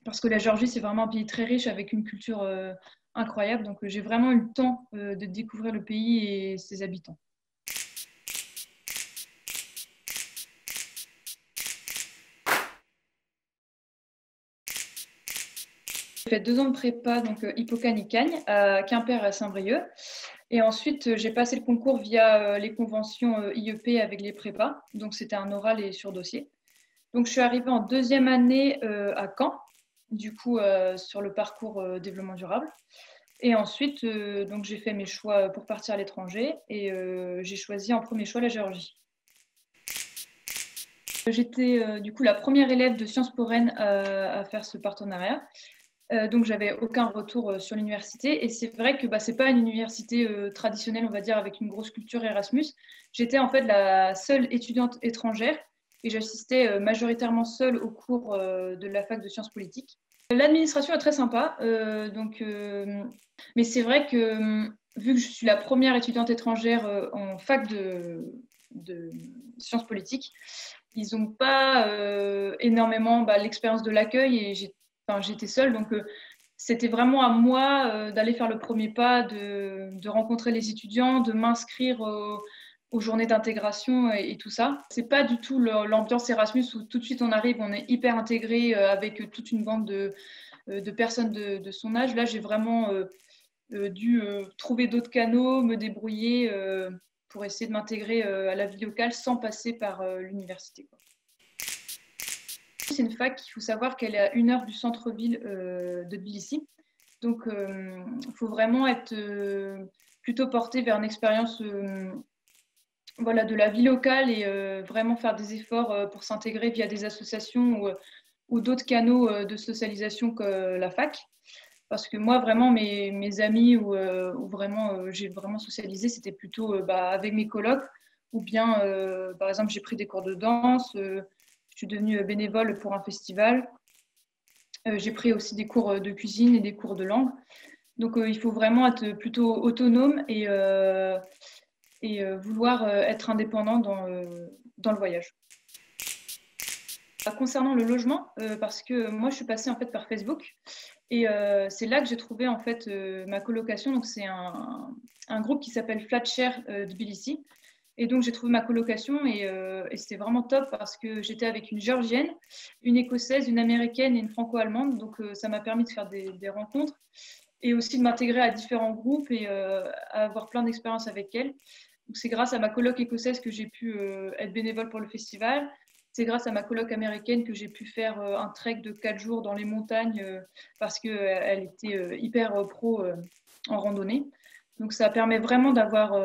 parce que la Géorgie, c'est vraiment un pays très riche avec une culture incroyable. Donc, j'ai vraiment eu le temps de découvrir le pays et ses habitants. J'ai fait 2 ans de prépa, donc Hippocagne-Icagne, à Quimper et à Saint-Brieuc. Et ensuite, j'ai passé le concours via les conventions IEP avec les prépas. Donc, c'était un oral et sur dossier. Donc, je suis arrivée en 2e année à Caen, du coup, sur le parcours développement durable. Et ensuite, donc, j'ai fait mes choix pour partir à l'étranger et j'ai choisi en premier choix la Géorgie. J'étais du coup la première élève de Sciences Po Rennes à faire ce partenariat. Donc, j'avais aucun retour sur l'université. Et c'est vrai que ce n'est pas une université traditionnelle, on va dire, avec une grosse culture Erasmus. J'étais en fait la seule étudiante étrangère et j'assistais majoritairement seule aux cours de la fac de sciences politiques. L'administration est très sympa, mais c'est vrai que vu que je suis la première étudiante étrangère en fac de sciences politiques, ils n'ont pas énormément l'expérience de l'accueil et j'étais seule. Donc, c'était vraiment à moi d'aller faire le premier pas, de rencontrer les étudiants, de m'inscrire aux journées d'intégration et tout ça. C'est pas du tout l'ambiance Erasmus où tout de suite on arrive, on est hyper intégré avec toute une bande de personnes de son âge. Là, j'ai vraiment dû trouver d'autres canaux, me débrouiller pour essayer de m'intégrer à la vie locale sans passer par l'université. C'est une fac, il faut savoir qu'elle est à 1 heure du centre-ville de Tbilissi. Donc, il faut vraiment être plutôt porté vers une expérience voilà, de la vie locale et vraiment faire des efforts pour s'intégrer via des associations ou d'autres canaux de socialisation que la fac. Parce que moi, vraiment, mes amis où vraiment j'ai vraiment socialisé, c'était plutôt avec mes colocs ou bien, par exemple, j'ai pris des cours de danse, je suis devenue bénévole pour un festival. J'ai pris aussi des cours de cuisine et des cours de langue. Donc, il faut vraiment être plutôt autonome et vouloir être indépendant dans le voyage. Concernant le logement, parce que moi, je suis passée en fait par Facebook et c'est là que j'ai trouvé en fait ma colocation. Donc, c'est un groupe qui s'appelle Flatshare Tbilissi. Et donc, j'ai trouvé ma colocation et c'était vraiment top parce que j'étais avec une Géorgienne, une Écossaise, une Américaine et une Franco-Allemande. Donc, ça m'a permis de faire des rencontres et aussi de m'intégrer à différents groupes et à avoir plein d'expériences avec elles. Donc, c'est grâce à ma coloc écossaise que j'ai pu être bénévole pour le festival. C'est grâce à ma coloc américaine que j'ai pu faire un trek de 4 jours dans les montagnes parce qu'elle était hyper pro en randonnée. Donc, ça permet vraiment d'avoir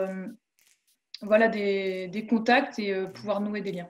voilà, des contacts et pouvoir nouer des liens.